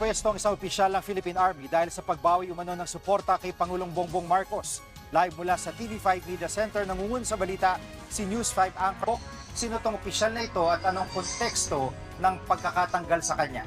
Napwesto ang isang opisyal ng Philippine Army dahil sa pagbawi umano ng suporta kay Pangulong Bongbong Marcos. Live mula sa TV5 Media Center, nangungun sa balita si News 5 anchor. Sino tong opisyal na ito at anong konteksto ng pagkakatanggal sa kanya?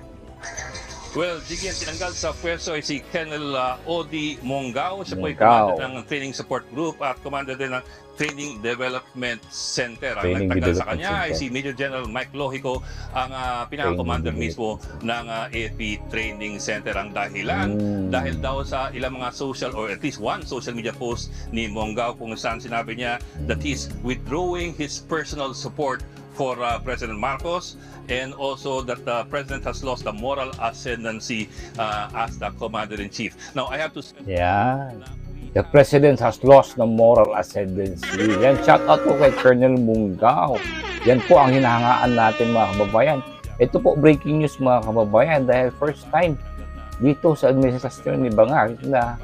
Well, Jiggy, ang tinanggal sa pwesto ay si Colonel Odi Mongao. Siya po ay Mongao. commander ng Training Support Group at commander din ng Training Development Center. Ang Training nagtanggal sa Development kanya ay Center. si Major General Mike Lohico, ang pinaka-commander Training mismo ng AFP Training Center. Ang dahilan, dahil daw sa ilang mga social or at least one social media post ni Mongao kung saan sinabi niya that he's withdrawing his personal support for President Marcos, and also that the President has lost the moral ascendancy as the Commander-in-Chief. Now, I have to say, Yan. The President has lost the moral ascendancy. Yan, shout out po kay Colonel Mongao. Yan po ang hinahangaan natin mga kababayan. Ito po breaking news mga kababayan dahil first time dito sa administrasyon ni Bangag na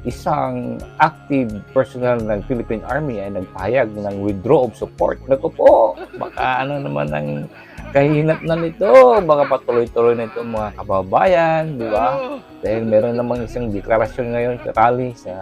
isang active personnel ng Philippine Army ay nagpahayag ng withdraw of support. Naku po, baka ano naman ang kahinat na nito, baka patuloy-tuloy na ito mga kababayan, di ba? Dahil meron namang isang deklarasyon ngayon sa rally sa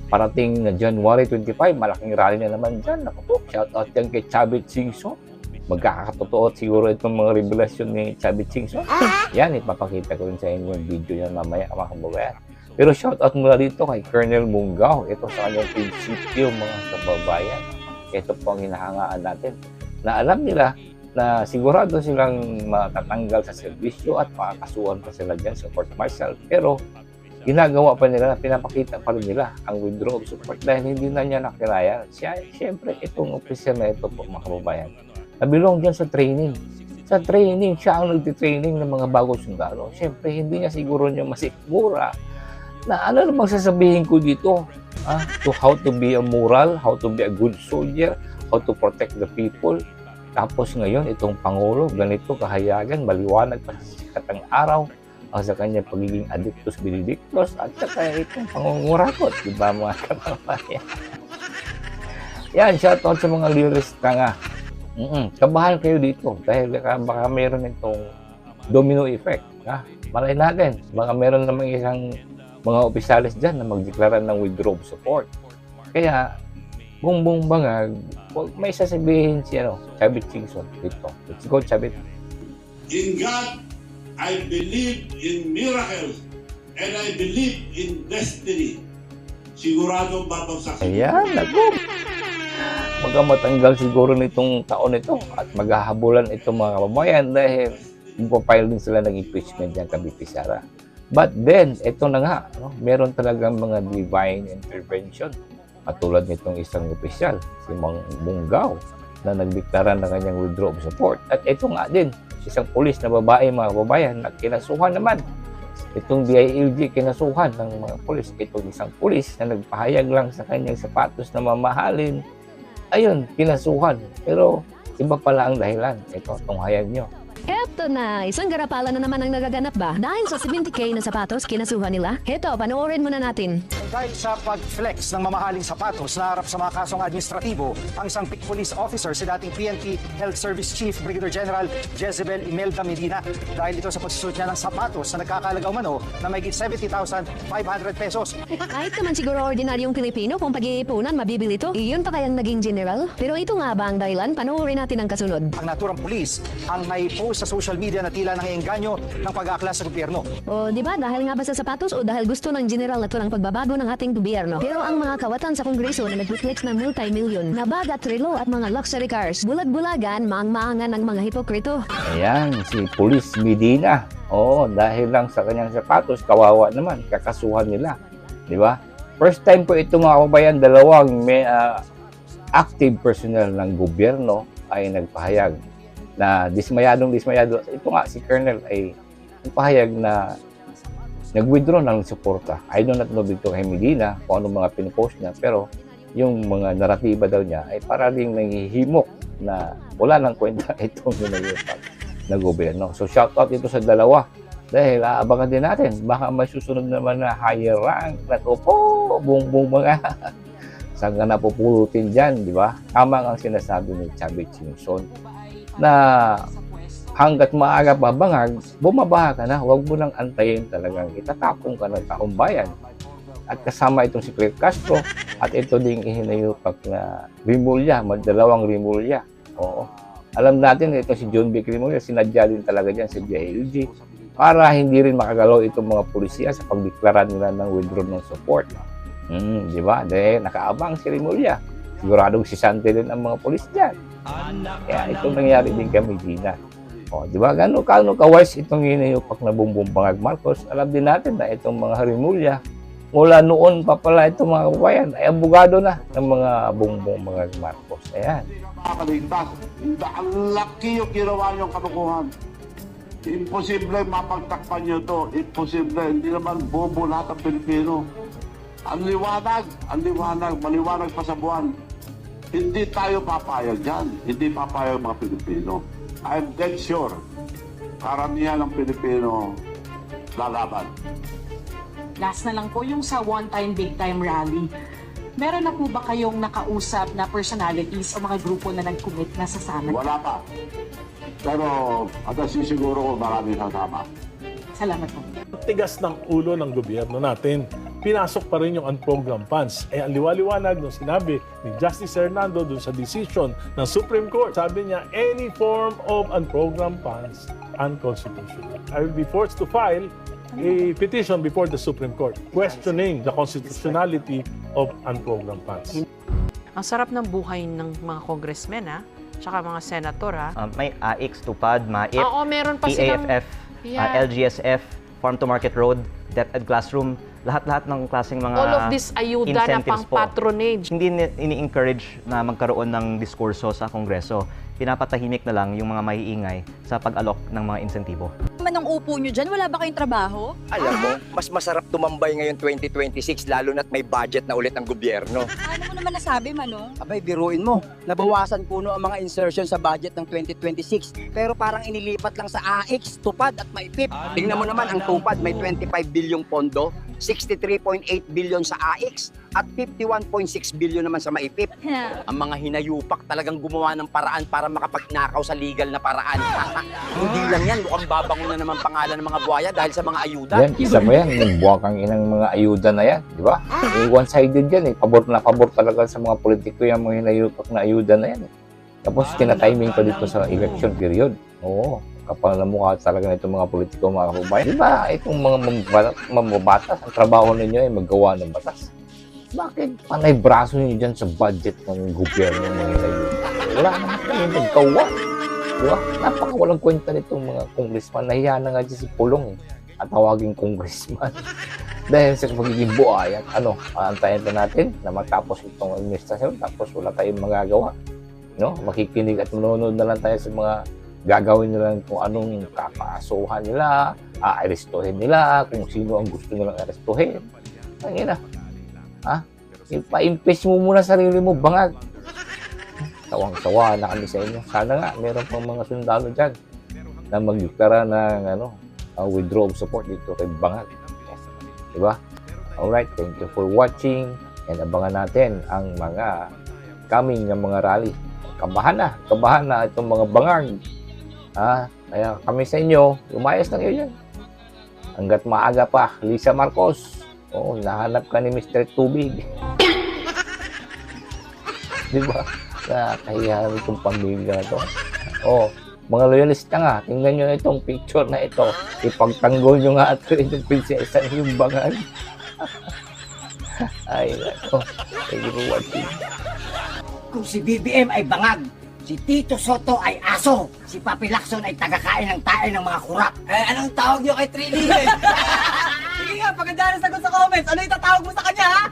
parating na January 25, malaking rally na naman dyan. Naku po, shout out yan kay Chavit Singson. Magkakatotoo siguro itong mga revelasyon ni Chavit Singson. Yan, ipapakita ko rin sa inyo yung video yan mamaya mga kababayan. Pero shoutout mula dito kay Colonel Mongao. Ito sa kanyang prinsipyo mga kababayan. Ito po ang hinahangaan natin. Na alam nila na sigurado silang matatanggal sa serbisyo at makakasuhan pa sila dyan sa court martial. Pero ginagawa pa nila, pinapakita pa rin nila ang withdraw of support dahil hindi na niya nakilaya. Siyempre, itong officer na ito po mga kababayan, nabilong dyan sa training. Sa training, siya ang nagtitraining ng mga bagong sundalo. Siyempre, hindi niya siguro niya masikmura na ano namang sasabihin ko dito, to how to be a moral, how to be a good soldier, how to protect the people. Tapos ngayon, itong Pangulo, ganito kahayagan, maliwanag pa sa sikat ng araw, ang sa kanyang pagiging addictus benedictus, at saka itong pangungurakot, di ba mga kababayan? Yan, shoutout sa mga lirista nga. Kabahan kayo dito, dahil baka meron itong domino effect. Malay natin, baka meron namang isang mga opisyalis dyan na magdeklara ng withdraw of support. Kaya, Bongbong Bangag, may sasabihin si Chavit Singson dito. Let's go, Chavit. In God, I believe in miracles and I believe in destiny. Siguradong babagsak. Ayan, naku. Magkamatanggal siguro nitong taon ito at maghahabulan itong mga kababayan dahil magpapile din sila ng impeachment dyan kay BP Sara. But then, ito na nga, meron talagang mga divine intervention. Katulad nitong isang opisyal, si Mongao, na nagdeklara ng kanyang withdraw of support. At ito nga din, isang pulis na babae, mga kababayan, na kinasuhan naman. Itong DILG, kinasuhan ng mga pulis. Itong isang pulis na nagpahayag lang sa kanyang sapatos na mamahalin. Ayun, kinasuhan. Pero iba pala ang dahilan. Ito, itong hayag nyo. Eto na, isang garapalan na naman ang nagaganap ba? Dahil sa 70K na sapatos, kinasuhan nila? Heto, panoorin muna natin. Dahil sa pag-flex ng mamahaling sapatos na harap sa mga kasong administratibo, ang isang pick police officer si dating PNP Health Service Chief Brigadier General Jezebel Imelda Medina. Dahil ito sa pagsusuot niya ng sapatos na nagkakalaga umano na may 70,500 pesos. Kahit naman siguro ordinaryong Pilipino, kung pag-iipunan, mabibili to. Iyon pa kayang naging general? Pero ito nga ba ang dahilan? Panoorin natin ang kasunod. Ang naturang pulis ang may post sa social media na tila nangiengganyo ng pag-aaklas sa gobyerno. O, di ba? Dahil nga ba sa sapatos o dahil gusto ng general na to ng pagbabago ng ating gobyerno? Pero ang mga kawatan sa Kongreso na nag-flex ng multi-million na bag at relo at mga luxury cars, bulag-bulagan, maang-maangan ng mga hipokrito. Ayan, si Police Medina. Oo, dahil lang sa kanyang sapatos, kawawa naman, kakasuhan nila. Di ba? First time po ito mga kababayan, dalawang active personnel ng gobyerno ay nagpahayag na dismayado. Ito nga, si Colonel ay nagpahayag na nag-withdraw ng suporta. I do not know dito kay Medina kung ano mga pinipost niya, pero yung mga naratiba daw niya ay parang nanghihimok na wala nang kwenta itong ginagawa na gobyerno. So shout out ito sa dalawa dahil aabangan din natin. Baka may susunod naman na higher rank na to po, Bongbong mga saan ka napupulutin dyan, di ba? Tama ang sinasabi ni Chavit Singson na hanggat maaga pa bangag, bumabaha ka na. Huwag mo nang antayin talagang itatapong ka ng taong bayan. At kasama itong si Claire Castro at ito ding ihinayupak na Rimulya, dalawang Rimulya. Oo. Alam natin ito si John Vic Rimulya, sinadya din talaga dyan sa JLG para hindi rin makagalaw itong mga pulisya sa pagdeklara nila ng withdraw ng support. Di ba? Dahil nakaabang si Rimulya. Siguradong sisante din ang mga pulis dyan. Kaya ito nangyari din kay Medina. O, di ba? Gano'n ka-wise itong hinayupak na Bongbong Bangag Marcos. Alam din natin na itong mga Rimulya, mula noon pa pala itong mga kabayan, ay abogado na ng mga Bongbong Bangag Marcos. Ayan. Makaligtas. Ang laki yung ginawa niyong kalukuhan. Imposible mapagtakpan niyo to. Imposible. Hindi naman bobo lahat ang Pilipino. Ang liwanag, maliwanag pa sa buwan. Hindi tayo papayag dyan. Hindi papayag mga Pilipino. I'm dead sure. Karamihan ng Pilipino lalaban. Last na lang po yung sa one-time, big-time rally. Meron na po ba kayong nakausap na personalities o mga grupo na nag-commit na sasama? Wala pa. Pero at siguro ko maraming kasama. Salamat po. Tigas ng ulo ng gobyerno natin. Pinasok pa rin yung unprogrammed funds. Ang liwaliwanag nung sinabi ni Justice Hernando dun sa decision ng Supreme Court. Sabi niya, any form of unprogrammed funds unconstitutional. I will be forced to file a petition before the Supreme Court questioning the constitutionality of unprogrammed funds. Ang sarap ng buhay ng mga congressmen, tsaka mga senator, May AIX, TUPAD, MAIP, Oo, meron pa silang... PAFF, LGSF, Farm to Market Road, DepEd Classroom, lahat-lahat ng klaseng mga All of this ayuda na incentives po. pang-patronage. Hindi ini-encourage na magkaroon ng diskurso sa Kongreso. Pinapatahimik na lang yung mga maiingay sa pag-alok ng mga insentibo. Manong upo nyo dyan, wala ba kayong trabaho? Alam mo, mas masarap tumambay ngayon 2026 lalo na't may budget na ulit ang gobyerno. Ano mo naman nasabi, Manong? Abay, biruin mo. Nabawasan puno ang mga insertion sa budget ng 2026. Pero parang inilipat lang sa AIX, TUPAD at MAIPIP. Tingnan mo naman, ang TUPAD may 25 bilyong pondo, 63.8 billion sa AIX at 51.6 billion naman sa MAIPIP. Ang mga hinayupak talagang gumawa ng paraan para makapagnakaw sa legal na paraan. Hindi lang yan, mukhang babangon na naman pangalan ng mga buhaya dahil sa mga ayuda. Yan, isa mo yan. Yung buwakang inang mga ayuda na yan. Di ba? One-sided yan eh. Pabor na pabor talaga sa mga politiko yung mga hinayupak na ayuda na yan eh. Tapos tinatiming pa dito sa election period. Oo. Kapal na mukha talaga na itong mga politiko, mga kababayan. Di ba? Itong mga mambabatas, ang trabaho ninyo ay maggawa ng batas. Bakit panay braso niyo dyan sa budget ng gobyerno ng hinayupak? Wala naman kami maggawa. Diba? Napakawalang kwenta nitong mga congressman. Nahiya na nga dyan si Pulong eh. At tawaging congressman. Dahil sa pagiging buhay at aantayin pa natin na matapos itong administrasyon tapos wala tayong magagawa. No? Makikinig at manonood na lang tayo sa mga gagawin nila kung anong kakasuhan nila, aarestuhin nila, kung sino ang gusto nilang arestuhin. Ang ina. Pa-impeach mo muna sarili mo, bangag. Sawang-sawa na kami sa inyo. Sana nga, meron pang mga sundalo dyan na magdeklara ng withdraw of support dito kay Bangag. Diba? Alright, thank you for watching and abangan natin ang mga coming ng mga rally. Kabahan na itong mga Bangag. Kaya kami sa inyo, lumayas na kayo dyan. Hanggat maaga pa, Lisa Marcos. Oo, nahanap ka ni Mr. Tubig. Diba? Kahiyahan itong pamilya na to. Oh, mga loyalista nga, tingnan nyo itong picture na ito. Ipagtanggol nyo nga ito itong prinsesa yung Bangag. Ay, nako. Thank you for watching. Kung si BBM ay bangag, si Tito Soto ay aso, si Papi Lacson ay tagakain ng tae ng mga kurap. Anong tawag nyo kay Trini? Sige nga, paganda na sagot sa comments. Ano yung tatawag mo sa kanya, ha?